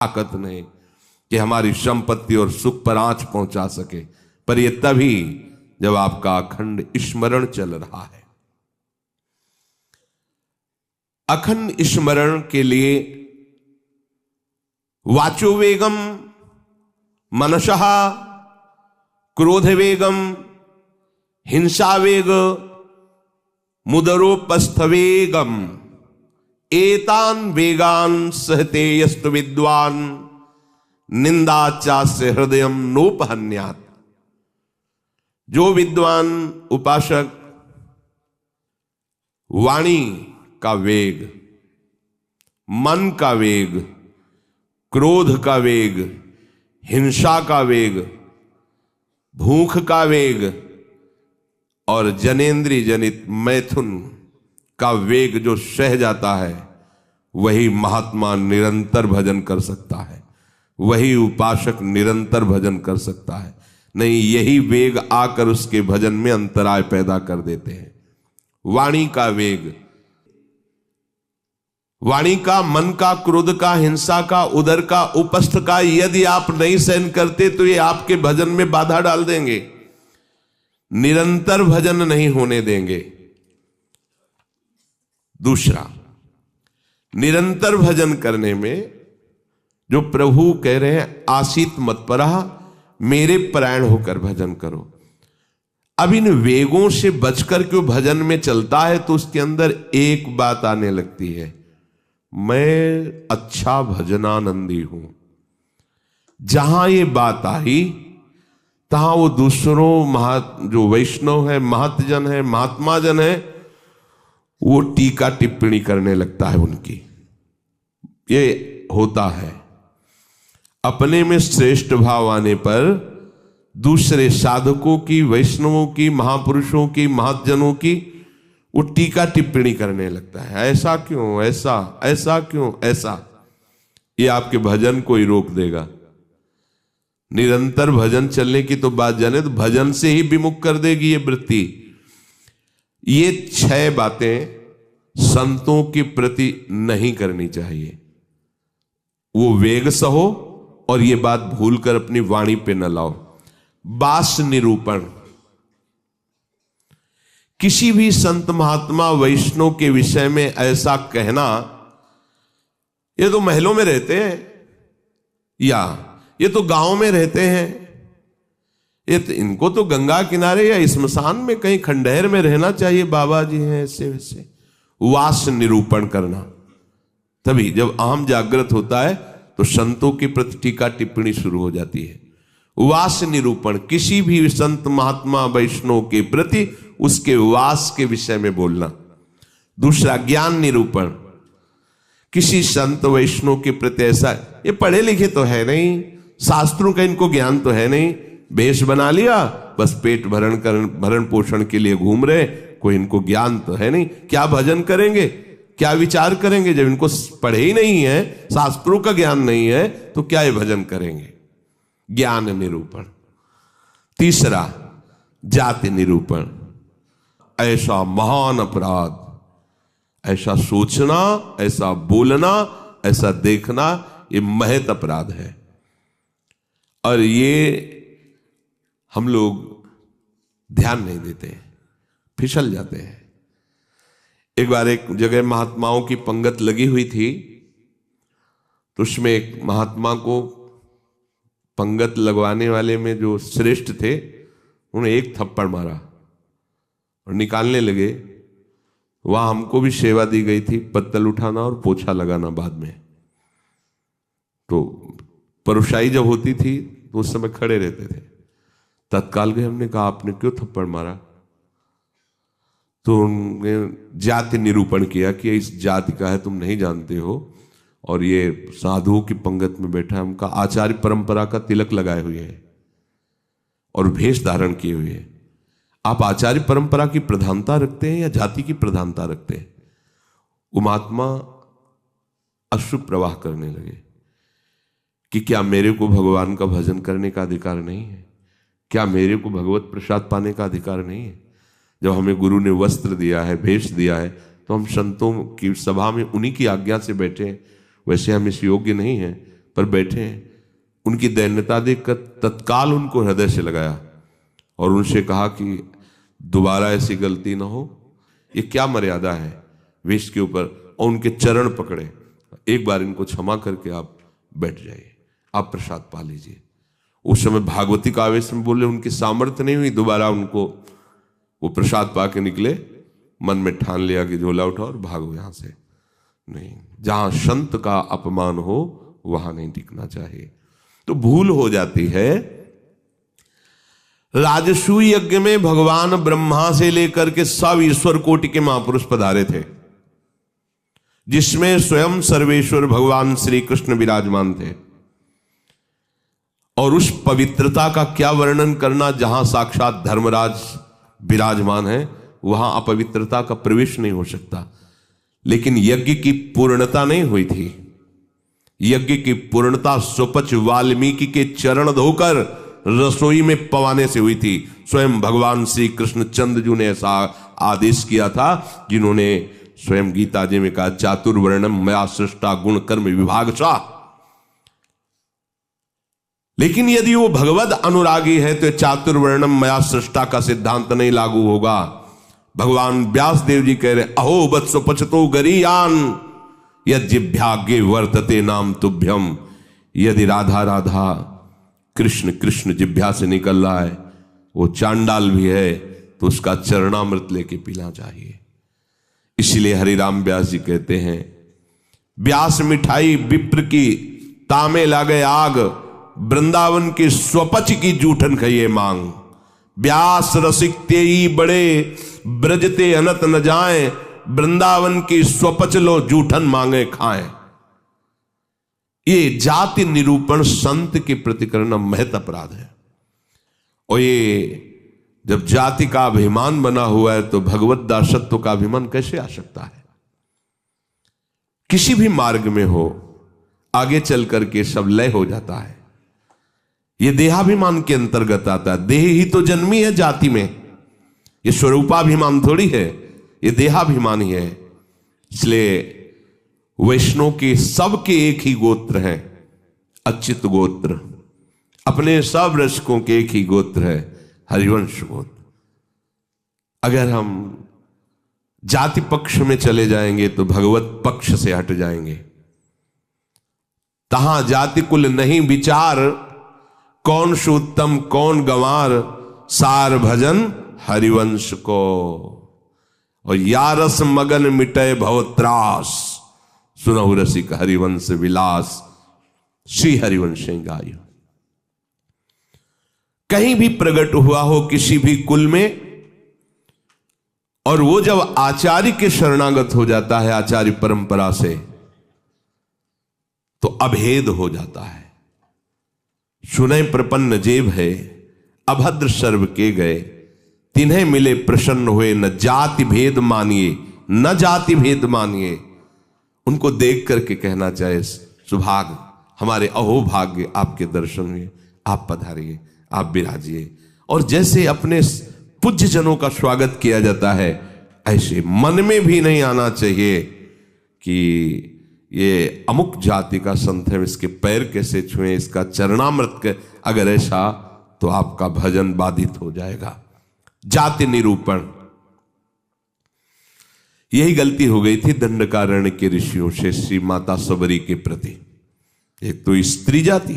ताकत नहीं कि हमारी संपत्ति और सुख पर आंच पहुंचा सके, पर यह तभी जब आपका अखंड स्मरण चल रहा है। अखंड स्मरण के लिए वाचो वेगम, मनसः क्रोध वेगम, हिंसा वेग, मुदरोपस्थ वेगम, एतान वेगान सहते यस्तु विद्वान निंदा चास्य हृदयम नोपहन्यात्। जो विद्वान उपासक वाणी का वेग, मन का वेग, क्रोध का वेग, हिंसा का वेग, भूख का वेग और जनेन्द्रिय जनित मैथुन का वेग जो सह जाता है, वही महात्मा निरंतर भजन कर सकता है, वही उपासक निरंतर भजन कर सकता है। नहीं, यही वेग आकर उसके भजन में अंतराय पैदा कर देते हैं। वाणी का वेग, वाणी का, मन का, क्रोध का, हिंसा का, उदर का, उपस्थ का यदि आप नहीं सहन करते तो ये आपके भजन में बाधा डाल देंगे, निरंतर भजन नहीं होने देंगे। दूसरा, निरंतर भजन करने में जो प्रभु कह रहे हैं आसीत मत्परः, मेरे परायण होकर भजन करो। अब इन वेगों से बचकर क्यों भजन में चलता है तो उसके अंदर एक बात आने लगती है, मैं अच्छा भजनानंदी हूं। जहां ये बात आई तहां वो दूसरों जो वैष्णव है, महतजन है, महात्मा जन है, वो टीका टिप्पणी करने लगता है उनकी। ये होता है, अपने में श्रेष्ठ भाव आने पर दूसरे साधकों की, वैष्णवों की, महापुरुषों की, महतजनों की वो टीका टिप्पणी करने लगता है। ऐसा क्यों, ऐसा, ऐसा क्यों, ऐसा। ये आपके भजन को ही रोक देगा। निरंतर भजन चलने की तो बात जाने तो भजन से ही विमुख कर देगी ये वृत्ति। ये 6 बातें संतों के प्रति नहीं करनी चाहिए। वो वेग सहो और ये बात भूलकर अपनी वाणी पे न लाओ। बास निरूपण, किसी भी संत महात्मा वैष्णव के विषय में ऐसा कहना, ये तो महलों में रहते हैं या ये तो गांव में रहते हैं, ये तो, इनको तो गंगा किनारे या स्मशान में कहीं खंडहर में रहना चाहिए, बाबा जी हैं ऐसे वैसे। वास निरूपण करना, तभी जब अहम जागृत होता है तो संतों के प्रति टीका टिप्पणी शुरू हो जाती है। वास निरूपण, किसी भी संत महात्मा वैष्णव के प्रति उसके वास के विषय में बोलना। दूसरा, ज्ञान निरूपण, किसी संत वैष्णव के प्रति ऐसा, ये पढ़े लिखे तो है नहीं, शास्त्रों का इनको ज्ञान तो है नहीं, वेश बना लिया, बस पेट भरण पोषण के लिए घूम रहे, कोई इनको ज्ञान तो है नहीं। क्या भजन करेंगे, क्या विचार करेंगे जब इनको पढ़े ही नहीं है, शास्त्रों का ज्ञान नहीं है, तो क्या ये भजन करेंगे। ज्ञान निरूपण। तीसरा, जाति निरूपण, ऐसा महान अपराध, ऐसा सोचना, ऐसा बोलना, ऐसा देखना, ये महत अपराध है और ये हम लोग ध्यान नहीं देते हैं, फिसल जाते हैं। एक बार एक जगह महात्माओं की पंगत लगी हुई थी, तो उसमें एक महात्मा को पंगत लगवाने वाले में जो श्रेष्ठ थे, उन्हें एक थप्पड़ मारा और निकालने लगे। वहां हमको भी सेवा दी गई थी, पत्तल उठाना और पोछा लगाना बाद में। तो परोसाई जब होती थी तो उस समय खड़े रहते थे। तत्काल गए, हमने कहा आपने क्यों थप्पड़ मारा? तो उन्होंने जाति निरूपण किया कि इस जाति का है, तुम नहीं जानते हो, और ये साधुओं की पंगत में बैठा है, उनका आचार्य परंपरा का तिलक लगाए हुए है और भेष धारण किए हुए है। आप आचार्य परंपरा की प्रधानता रखते हैं या जाति की प्रधानता रखते हैं? वो महात्मा अश्रु प्रवाह करने लगे कि क्या मेरे को भगवान का भजन करने का अधिकार नहीं है? क्या मेरे को भगवत प्रसाद पाने का अधिकार नहीं है? जब हमें गुरु ने वस्त्र दिया है, भेष दिया है, तो हम संतों की सभा में उन्हीं की आज्ञा से बैठे हैं, वैसे हम इस योग्य नहीं हैं, पर बैठे हैं। उनकी दैन्यता देखकर तत्काल उनको हृदय से लगाया और उनसे कहा कि दोबारा ऐसी गलती ना हो, ये क्या मर्यादा है वेश के ऊपर। और उनके चरण पकड़े, एक बार इनको क्षमा करके आप बैठ जाइए, आप प्रसाद पा लीजिए। उस समय भागवती का आवेश में बोले, उनकी सामर्थ्य नहीं हुई दोबारा उनको वो प्रसाद पा के निकले। मन में ठान लिया कि झोला उठाओ और भागो यहां से। नहीं, जहां संत का अपमान हो वहां नहीं टिकना चाहिए। तो भूल हो जाती है। राजसूय यज्ञ में भगवान ब्रह्मा से लेकर के सब ईश्वर कोटि के महापुरुष पधारे थे, जिसमें स्वयं सर्वेश्वर भगवान श्री कृष्ण विराजमान थे। और उस पवित्रता का क्या वर्णन करना, जहां साक्षात धर्मराज विराजमान है वहां अपवित्रता का प्रवेश नहीं हो सकता। लेकिन यज्ञ की पूर्णता नहीं हुई थी। यज्ञ की पूर्णता सुपच वाल्मीकि के चरण धोकर रसोई में पवाने से हुई थी। स्वयं भगवान श्री कृष्ण चंद्रजू ने ऐसा आदेश किया था, जिन्होंने स्वयं गीता जी में कहा, चातुर्वर्णम मया सृष्टा गुण कर्म विभागशः। लेकिन यदि वो भगवद अनुरागी है तो चातुर्वर्णम मया सृष्टा का सिद्धांत नहीं लागू होगा। भगवान व्यास देव जी कह रहे, अहो वत्सो पचतो गरीयान यज्ञाग्ञे वर्तते नाम तुभ्यम। यदि राधा राधा कृष्ण कृष्ण जिभ्या से निकल रहा है, वो चांडाल भी है तो उसका चरणामृत लेके पीना चाहिए। इसलिए हरिराम व्यास जी कहते हैं, व्यास मिठाई विप्र की तामे लागे आग, वृंदावन के स्वपच की जूठन खइए मांग। व्यास रसिक तेई बड़े ब्रजते अनत न जाए, वृंदावन की स्वपच लो जूठन मांगे खाएं। ये जाति निरूपण संत के प्रति करना महत अपराध है। और ये जब जाति का अभिमान बना हुआ है तो भगवत दासत्व का अभिमान कैसे आ सकता है। किसी भी मार्ग में हो, आगे चल करके सब लय हो जाता है। ये देहाभिमान के अंतर्गत आता है। देह ही तो जन्मी है जाति में, ये स्वरूपाभिमान थोड़ी है, ये देहाभिमान ही है। इसलिए वैष्णव के सबके एक ही गोत्र हैं, अच्युत गोत्र। अपने सब रसकों के एक ही गोत्र है, हरिवंश गोत्र। अगर हम जाति पक्ष में चले जाएंगे तो भगवत पक्ष से हट जाएंगे। तहां जाति कुल नहीं विचार, कौन सुत्तम कौन गंवार, सार भजन हरिवंश को। और यारस मगन मिटे भवत्रास, सुनहु रसिक हरिवंश विलास, श्री हरिवंश गाय। कहीं भी प्रकट हुआ हो किसी भी कुल में, और वो जब आचार्य के शरणागत हो जाता है, आचार्य परंपरा से, तो अभेद हो जाता है। सुने प्रपन्न जेब है, अभद्र सर्व के गए, तिन्हें मिले प्रसन्न हुए, न जाति भेद मानिए न जाति भेद मानिए। उनको देख करके कहना चाहे, सुभाग हमारे अहोभाग्य आपके दर्शन हुए, आप पधारिए, आप विराजिए। और जैसे अपने पूज्य जनों का स्वागत किया जाता है, ऐसे मन में भी नहीं आना चाहिए कि ये अमुक जाति का संत है, इसके पैर कैसे छुएं, इसका चरणामृत के। अगर ऐसा तो आपका भजन बाधित हो जाएगा। जाति निरूपण, यही गलती हो गई थी दंडकारण्य के ऋषियों से श्री माता सबरी के प्रति। एक तो स्त्री जाति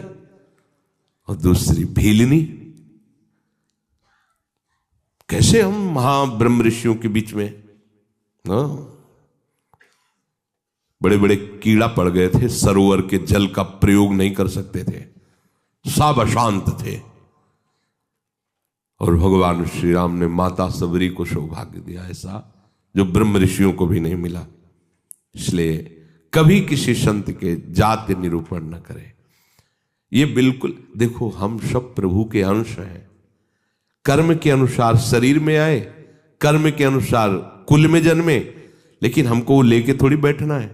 और दूसरी भीलनी। कैसे हम महाब्रह्म ऋषियों के बीच में बड़े बड़े कीड़ा पड़ गए थे, सरोवर के जल का प्रयोग नहीं कर सकते थे, सब अशांत थे। और भगवान श्री राम ने माता सबरी को सौभाग्य दिया ऐसा जो ब्रह्म ऋषियों को भी नहीं मिला। इसलिए कभी किसी संत के जाति निरूपण न करें। ये बिल्कुल देखो, हम सब प्रभु के अंश हैं। कर्म के अनुसार शरीर में आए, कर्म के अनुसार कुल में जन्मे, लेकिन हमको वो लेके थोड़ी बैठना है।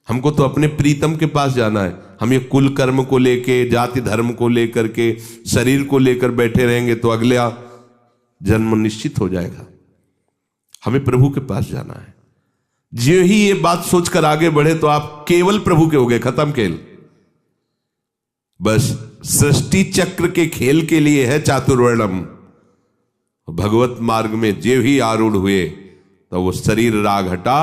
हमको तो अपने प्रीतम के पास जाना है। हम ये कुल कर्म को लेके, जाति धर्म को लेकर के, शरीर को लेकर बैठे रहेंगे तो अगला जन्म निश्चित हो जाएगा। हमें प्रभु के पास जाना है। जो ही ये बात सोचकर आगे बढ़े तो आप केवल प्रभु के हो गए, खत्म खेल। बस सृष्टि चक्र के खेल के लिए है चातुर्वर्णम। भगवत मार्ग में जे ही आरूढ़ हुए तो वो शरीर राग हटा,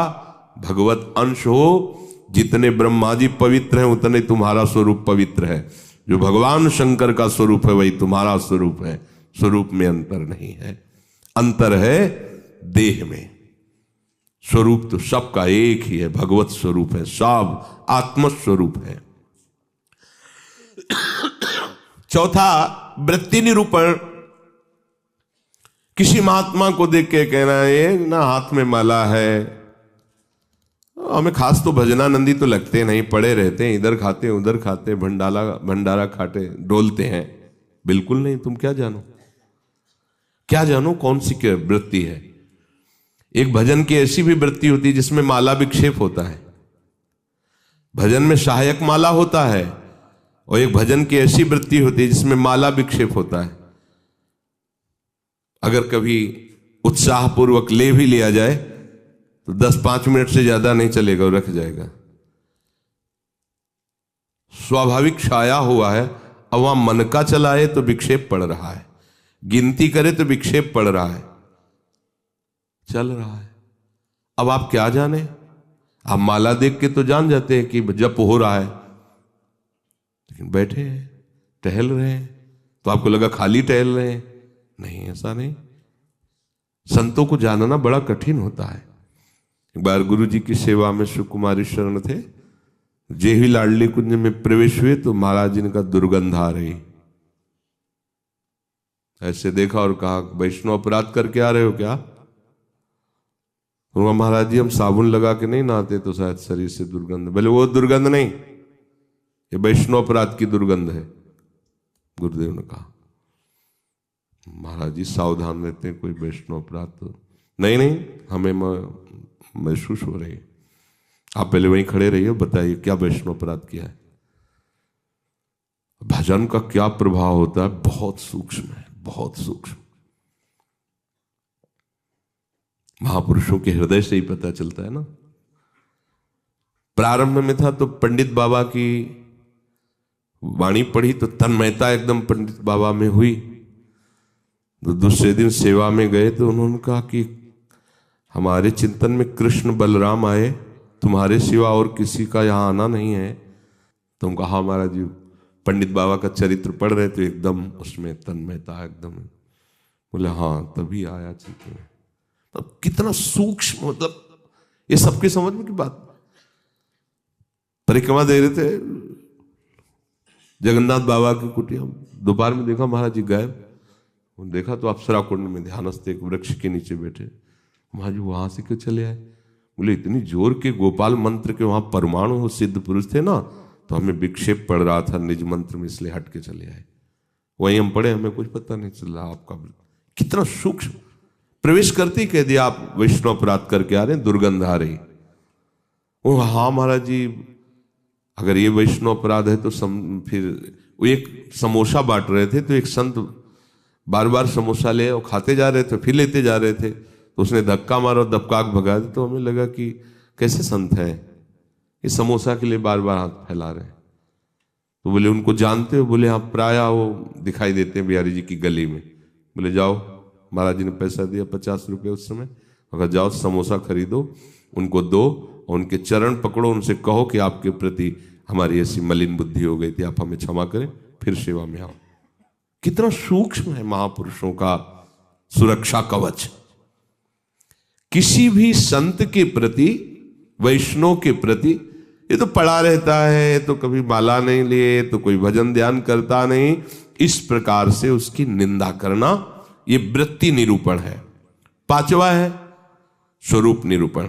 भगवत अंश हो। जितने ब्रह्मा जी पवित्र हैं उतने तुम्हारा स्वरूप पवित्र है। जो भगवान शंकर का स्वरूप है वही तुम्हारा स्वरूप है। स्वरूप में अंतर नहीं है, अंतर है देह में। स्वरूप तो सबका एक ही है, भगवत स्वरूप है, सब आत्मस्वरूप है। चौथा, वृत्ति निरूपण। किसी महात्मा को देख के कहना है ना हाथ में माला है, हमें खास तो भजनानंदी तो लगते नहीं, पड़े रहते हैं, इधर खाते उधर खाते, भंडारा खाते, डोलते हैं। बिल्कुल नहीं। तुम क्या जानो, क्या जानो कौन सी क्या वृत्ति है। एक भजन की ऐसी भी वृत्ति होती है जिसमें माला विक्षेप होता है। भजन में सहायक माला होता है, और एक भजन की ऐसी वृत्ति होती है जिसमें माला विक्षेप होता है। अगर कभी उत्साहपूर्वक ले भी लिया जाए तो 10-5 मिनट से ज्यादा नहीं चलेगा, वो रख जाएगा। स्वाभाविक छाया हुआ है। अब वहां मन का चलाए तो विक्षेप पड़ रहा है, गिनती करे तो विक्षेप पड़ रहा है, चल रहा है। अब आप क्या जाने, आप माला देख के तो जान जाते हैं कि जप हो रहा है, लेकिन बैठे हैं, टहल रहे हैं, तो आपको लगा खाली टहल रहे हैं। नहीं, ऐसा नहीं। संतों को जानना बड़ा कठिन होता है। एक बार गुरु जी की सेवा में सुकुमारी शरण थे, जे ही लाडली कुंज में प्रवेश हुए तो महाराज जी ने कहा दुर्गंध आ रही। ऐसे देखा और कहा वैष्णव अपराध करके आ रहे हो क्या? तो महाराज जी हम साबुन लगा के नहीं नहाते तो शायद शरीर से दुर्गंध। बोले वो दुर्गंध नहीं, ये वैष्णव अपराध की दुर्गंध है। गुरुदेव ने कहा महाराज जी सावधान रहते हैं, कोई वैष्णव अपराध तो नहीं, हमें महसूस हो रही है। आप पहले वहीं खड़े रहिए, बताइए क्या वैष्णव अपराध किया है। भजन का क्या प्रभाव होता है, बहुत सूक्ष्म है, बहुत सूक्ष्म। महापुरुषों के हृदय से ही पता चलता है ना। प्रारंभ में था तो पंडित बाबा की वाणी पढ़ी तो तन्मयता एकदम पंडित बाबा में हुई। तो दूसरे दिन सेवा में गए तो उन्होंने कहा कि हमारे चिंतन में कृष्ण बलराम आए, तुम्हारे सिवा और किसी का यहाँ आना नहीं है। तुम कहा महाराज जी पंडित बाबा का चरित्र पढ़ रहे थे, एकदम उसमें तन्मयता एकदम। बोले हाँ तभी आया चिंतन में। तब कितना सूक्ष्म, मतलब ये सबके समझ में की बात। परिक्रमा दे रहे थे जगन्नाथ बाबा की कुटिया, दोपहर में देखा महाराज जी गायब। देखा तो अप्सरा कुंड में ध्यानस्थ एक वृक्ष के नीचे बैठे। महाराज जी वहां से क्यों चले आए? बोले इतनी जोर के गोपाल मंत्र के वहां परमाणु सिद्ध पुरुष थे ना, तो हमें विक्षेप पड़ रहा था निज मंत्र में, इसलिए हट के चले आए। वहीं हम पढ़े, हमें कुछ पता नहीं चल रहा। आपका कितना सूक्ष्म, प्रवेश करते ही कह दिया आप वैष्णव अपराध करके आ रहे हैं, दुर्गंध आ रही। वो हाँ महाराज जी अगर ये वैष्णव अपराध है तो फिर वो एक समोसा बांट रहे थे, तो एक संत बार बार समोसा ले और खाते जा रहे थे, फिर लेते जा रहे थे, तो उसने धक्का मारा और दबकाक भगा दिया। तो हमें लगा कि कैसे संत हैं, ये समोसा के लिए बार बार हाथ फैला रहे हैं। तो बोले उनको जानते हो? बोले हाँ प्रायः वो दिखाई देते हैं बिहारी जी की गली में। बोले जाओ, महाराज जी ने पैसा दिया 50 रुपये उस समय, अगर जाओ समोसा खरीदो, उनको दो और उनके चरण पकड़ो, उनसे कहो कि आपके प्रति हमारी ऐसी मलिन बुद्धि हो गई थी, आप हमें क्षमा करें, फिर सेवा में आओ। कितना सूक्ष्म है महापुरुषों का सुरक्षा कवच। किसी भी संत के प्रति, वैष्णव के प्रति, ये तो पड़ा रहता है, तो कभी माला नहीं लिए, तो कोई भजन ध्यान करता नहीं, इस प्रकार से उसकी निंदा करना, ये वृत्ति निरूपण है। पांचवा है स्वरूप निरूपण।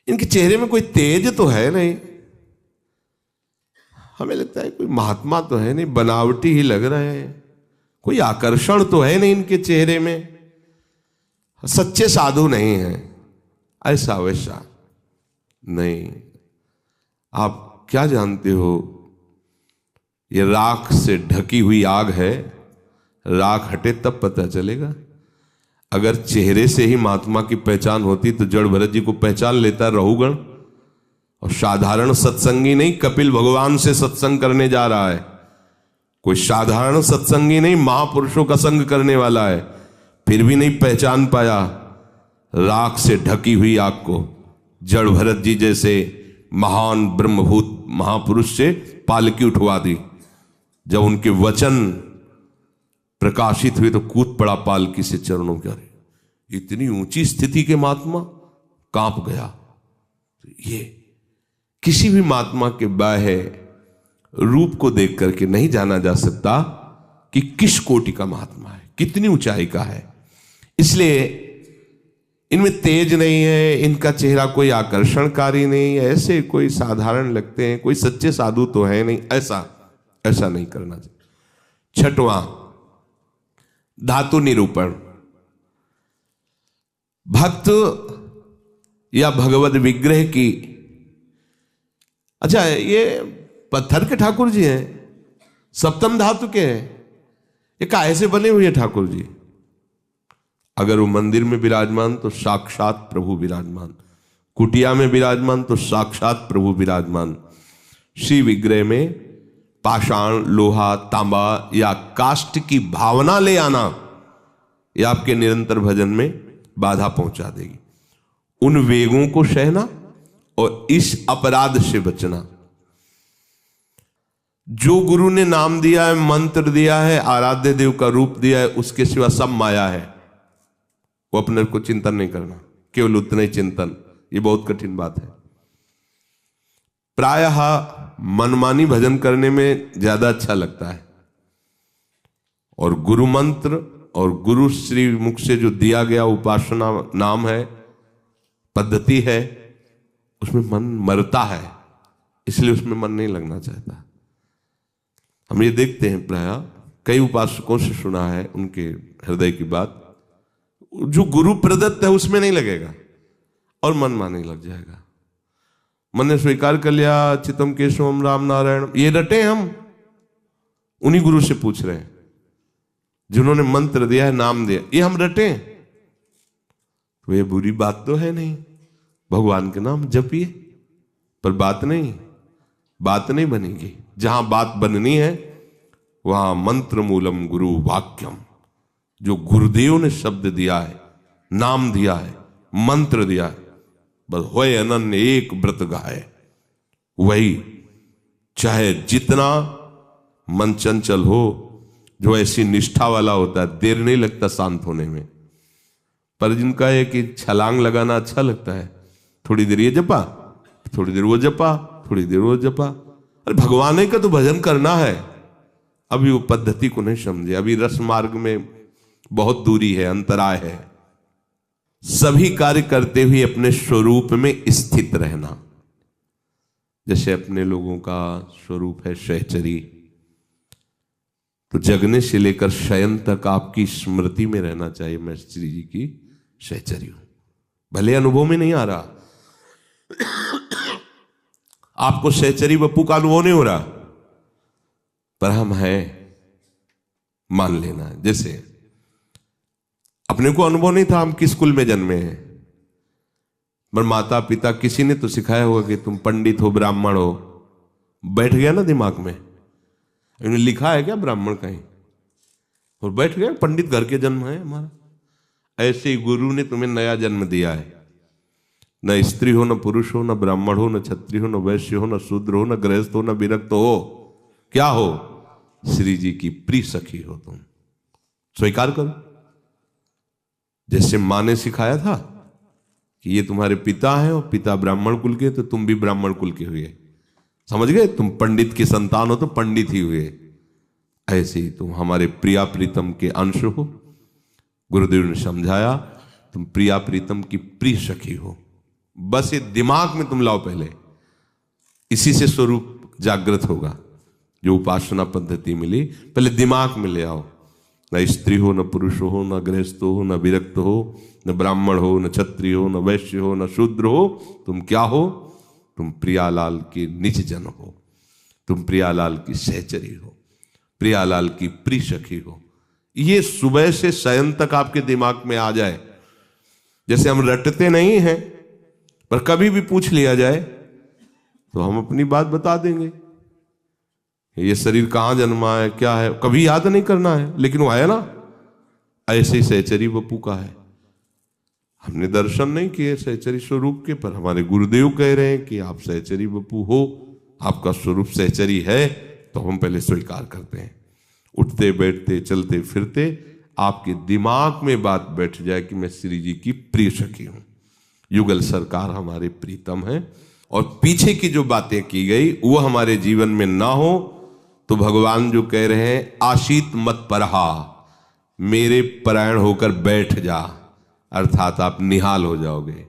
इनके चेहरे में कोई तेज तो है नहीं, हमें लगता है कोई महात्मा तो है नहीं, बनावटी ही लग रहे हैं, कोई आकर्षण तो है नहीं इनके चेहरे में, सच्चे साधु नहीं है, ऐसा वैसा नहीं। आप क्या जानते हो, ये राख से ढकी हुई आग है, राख हटे तब पता चलेगा। अगर चेहरे से ही महात्मा की पहचान होती तो जड़ भरत जी को पहचान लेता रहुगण, और साधारण सत्संगी नहीं, कपिल भगवान से सत्संग करने जा रहा है। कोई साधारण सत्संगी नहीं, महापुरुषों का संग करने वाला है। फिर भी नहीं पहचान पाया राख से ढकी हुई आग को। जड़ भरत जी जैसे महान ब्रह्मभूत महापुरुष से पालकी उठवा दी। जब उनके वचन प्रकाशित हुए तो कूद पड़ा पालकी से चरणों के। इतनी ऊंची स्थिति के महात्मा, कांप गया। ये किसी भी महात्मा के बाह्य रूप को देख करके नहीं जाना जा सकता कि किस कोटि का महात्मा है, कितनी ऊंचाई का है। इसलिए इनमें तेज नहीं है, इनका चेहरा कोई आकर्षणकारी नहीं है, ऐसे कोई साधारण लगते हैं, कोई सच्चे साधु तो है नहीं, ऐसा नहीं करना चाहिए। छठवां, धातु निरूपण। भक्त या भगवत विग्रह की, अच्छा ये पत्थर के ठाकुर जी हैं, सप्तम धातु के हैं, ये काहे से बने हुए ठाकुर जी? अगर वो मंदिर में विराजमान तो साक्षात प्रभु विराजमान, कुटिया में विराजमान तो साक्षात प्रभु विराजमान। श्री विग्रह में पाषाण, लोहा, तांबा या काष्ठ की भावना ले आना, यह आपके निरंतर भजन में बाधा पहुंचा देगी। उन वेगों को सहना और इस अपराध से बचना। जो गुरु ने नाम दिया है, मंत्र दिया है, आराध्य देव का रूप दिया है, उसके सिवा सब माया है। वो अपने को चिंतन नहीं करना, केवल उतना ही चिंतन। ये बहुत कठिन बात है। प्रायः मनमानी भजन करने में ज्यादा अच्छा लगता है, और गुरु मंत्र और गुरु श्री मुख से जो दिया गया उपासना नाम है, पद्धति है, उसमें मन मरता है, इसलिए उसमें मन नहीं लगना चाहता। हम ये देखते हैं, प्रायः कई उपासकों से सुना है उनके हृदय की बात, जो गुरु प्रदत्त है उसमें नहीं लगेगा और मन माने लग जाएगा। मन ने स्वीकार कर लिया चितम केशवम राम नारायण, ये रटे हम उन्हीं गुरु से पूछ रहे हैं जिन्होंने मंत्र दिया है, नाम दिया, ये हम रटे, तो ये बुरी बात तो है नहीं। भगवान के नाम जपिए, पर बात नहीं बनेगी। जहां बात बननी है वहां मंत्र मूलम गुरु वाक्यम, जो गुरुदेव ने शब्द दिया है, नाम दिया है, मंत्र दिया है, बस होए अनन्य एक व्रत गाए, वही। चाहे जितना मन चंचल हो, जो ऐसी निष्ठा वाला होता है, देर नहीं लगता शांत होने में। पर जिनका है कि छलांग लगाना अच्छा लगता है, थोड़ी देर ये जपा, थोड़ी देर वो जपा, थोड़ी देर वो जपा। अरे भगवान का तो भजन करना है। अभी वो पद्धति को नहीं समझे, अभी रस मार्ग में बहुत दूरी है, अंतराय है। सभी कार्य करते हुए अपने स्वरूप में स्थित रहना। जैसे अपने लोगों का स्वरूप है सहचरी, तो जगने से लेकर शयन तक आपकी स्मृति में रहना चाहिए, मैं श्री जी की सहचरी हूं। भले अनुभव में नहीं आ रहा, आपको सहचरी बप्पू का अनुभव नहीं हो रहा, पर हम हैं, मान लेना है। जैसे अपने को अनुभव नहीं था हम किस कुल में जन्मे हैं, पर माता पिता किसी ने तो सिखाया होगा कि तुम पंडित हो, ब्राह्मण हो, बैठ गया ना दिमाग में। इन्होंने लिखा है क्या ब्राह्मण कहीं, और बैठ गया पंडित घर के जन्म है हमारा। ऐसे ही गुरु ने तुम्हें नया जन्म दिया है। न स्त्री हो, न पुरुष हो, न ब्राह्मण हो, न क्षत्रिय हो, न वैश्य हो, न शूद्र हो, न गृहस्थ हो, न विरक्त हो। क्या हो? श्री जी की प्रिय सखी हो तुम। स्वीकार करो। जैसे माँ ने सिखाया था कि ये तुम्हारे पिता हैं और पिता ब्राह्मण कुल के, तो तुम भी ब्राह्मण कुल के हुए। समझ गए? तुम पंडित की संतान हो तो पंडित ही हुए। ऐसे ही तुम हमारे प्रिया प्रीतम के अंश हो। गुरुदेव ने समझाया तुम प्रिया प्रीतम की प्रिय सखी हो। बस ये दिमाग में तुम लाओ पहले, इसी से स्वरूप जागृत होगा। जो उपासना पद्धति मिली पहले दिमाग में ले आओ। न स्त्री हो, न पुरुष हो, न गृहस्थ हो, न विरक्त हो, न ब्राह्मण हो, न क्षत्रिय हो, न वैश्य हो, न शूद्र हो। तुम क्या हो? तुम प्रियालाल के निज जन हो। तुम प्रियालाल की सहचरी हो, प्रियालाल की प्रिय सखी हो। ये सुबह से शयन तक आपके दिमाग में आ जाए। जैसे हम रटते नहीं हैं, पर कभी भी पूछ लिया जाए तो हम अपनी बात बता देंगे। ये शरीर कहाँ जन्मा है, क्या है, कभी याद नहीं करना है, लेकिन वो आया ना। ऐसे ही सहचरी बप्पू का है। हमने दर्शन नहीं किए सहचरी स्वरूप के, पर हमारे गुरुदेव कह रहे हैं कि आप सहचरी बप्पू हो, आपका स्वरूप सहचरी है, तो हम पहले स्वीकार करते हैं। उठते बैठते चलते फिरते आपके दिमाग में बात बैठ जाए कि मैं श्री जी की प्रिय सखी हूं, युगल सरकार हमारे प्रीतम है, और पीछे की जो बातें की गई वो हमारे जीवन में ना हो, तो भगवान जो कह रहे हैं आशीत मत परहा, मेरे परायण होकर बैठ जा, अर्थात आप निहाल हो जाओगे।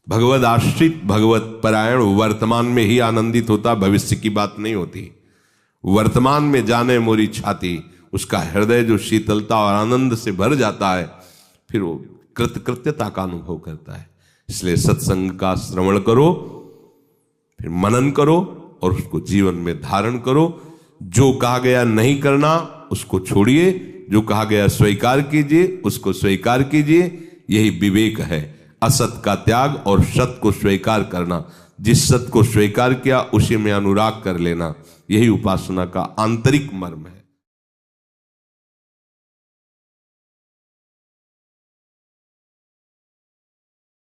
भगवत आश्रित भगवत परायण वर्तमान में ही आनंदित होता, भविष्य की बात नहीं होती। वर्तमान में जाने मोरी छाती, उसका हृदय जो शीतलता और आनंद से भर जाता है, फिर वो कृतकृत्यता का अनुभव करता है। इसलिए सत्संग का श्रवण करो, फिर मनन करो और उसको जीवन में धारण करो। जो कहा गया नहीं करना उसको छोड़िए, जो कहा गया स्वीकार कीजिए उसको स्वीकार कीजिए। यही विवेक है, असत का त्याग और सत को स्वीकार करना। जिस सत को स्वीकार किया उसी में अनुराग कर लेना, यही उपासना का आंतरिक मर्म है।